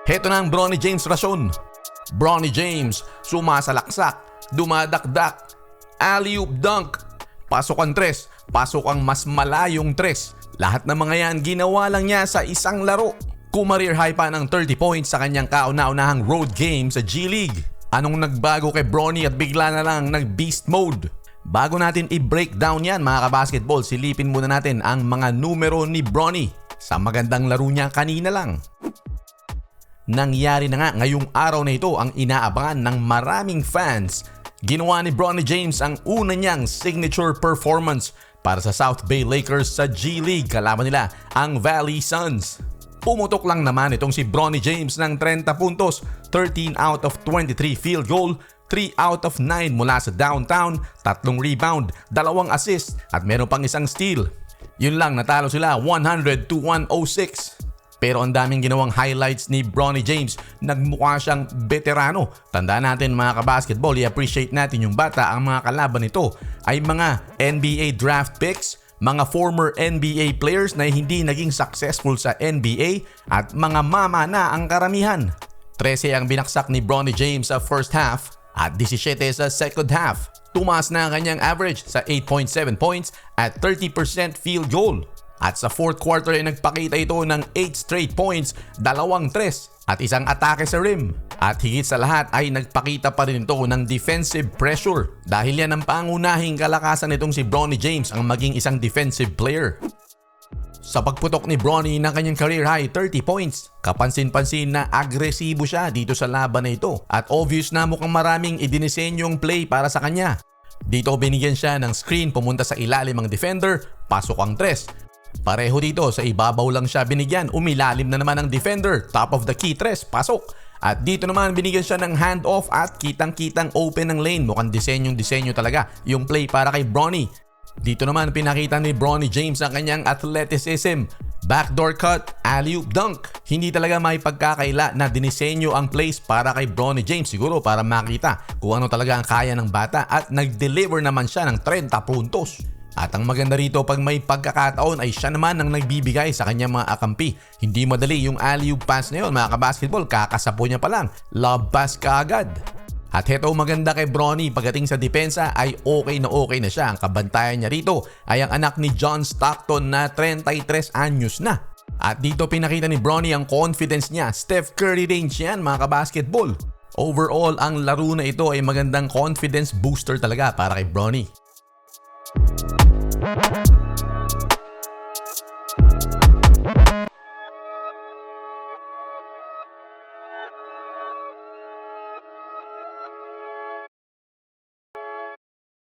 Heto na ang Bronny James rason. Bronny James, sumasalaksak, dumadakdak, alley-oop dunk, pasok ang tres, pasok ang mas malayong tres. Lahat ng mga yan ginawa lang niya sa isang laro. Kumareer high pa ng 30 points sa kanyang kauna-unahang road game sa G League. Anong nagbago kay Bronny at bigla na lang nag-beast mode? Bago natin i-breakdown yan mga kabasketball, silipin muna natin ang mga numero ni Bronny sa magandang laro niya kanina lang. Nangyari na nga ngayong araw na ito ang inaabangan ng maraming fans. Ginawa ni Bronny James ang una niyang signature performance para sa South Bay Lakers sa G League. Kalaban nila ang Valley Suns. Pumutok lang naman itong si Bronny James ng 30 puntos, 13 out of 23 field goal, 3 out of 9 mula sa downtown, 3 rebound, 2 assist at meron pang isang steal. Yun lang, natalo sila 100-106. Pero ang daming ginawang highlights ni Bronny James. Nagmukha siyang veterano. Tandaan natin mga kabasketball, i-appreciate natin yung bata. Ang mga kalaban nito ay mga NBA draft picks, mga former NBA players na hindi naging successful sa NBA at mga mama na ang karamihan. 13 ang binaksak ni Bronny James sa first half at 17 sa second half. Tumaas na ang kanyang average sa 8.7 points at 30% field goal. At sa fourth quarter ay nagpakita ito ng 8 straight points, 2 tres at isang atake sa rim. At higit sa lahat ay nagpakita pa rin ito ng defensive pressure dahil yan ang pangunahing kalakasan nitong si Bronny James ang maging isang defensive player. Sa pagputok ni Bronny ng kanyang career high 30 points, kapansin-pansin na agresibo siya dito sa laban na ito at obvious na mukhang maraming idinisenyong play para sa kanya. Dito binigyan siya ng screen pumunta sa ilalim ang defender, pasok ang tres. Pareho dito sa ibabaw lang siya binigyan, umilalim na naman ang defender, top of the key tres, pasok. At dito naman binigyan siya ng handoff at kitang-kitang open ng lane. Mukhang disenyo talaga yung play para kay Bronny. Dito naman pinakita ni Bronny James ang kanyang athleticism. Backdoor cut, alley-oop dunk. Hindi talaga may pagkakaila na dinisenyo ang plays para kay Bronny James. Siguro para makita kung ano talaga ang kaya ng bata at nag-deliver naman siya ng 30 puntos. At ang maganda rito pag may pagkakataon ay siya naman ang nagbibigay sa kanyang mga akampi. Hindi madali yung alley-oop pass na yun mga kabasketball, kakasapo niya pa lang. Love pass kaagad. At heto maganda kay Bronny pagdating sa depensa ay okay na siya. Ang kabantayan niya rito ay ang anak ni John Stockton na 33 anyos na. At dito pinakita ni Bronny ang confidence niya. Steph Curry range yan mga kabasketball. Overall ang laro na ito ay magandang confidence booster talaga para kay Bronny.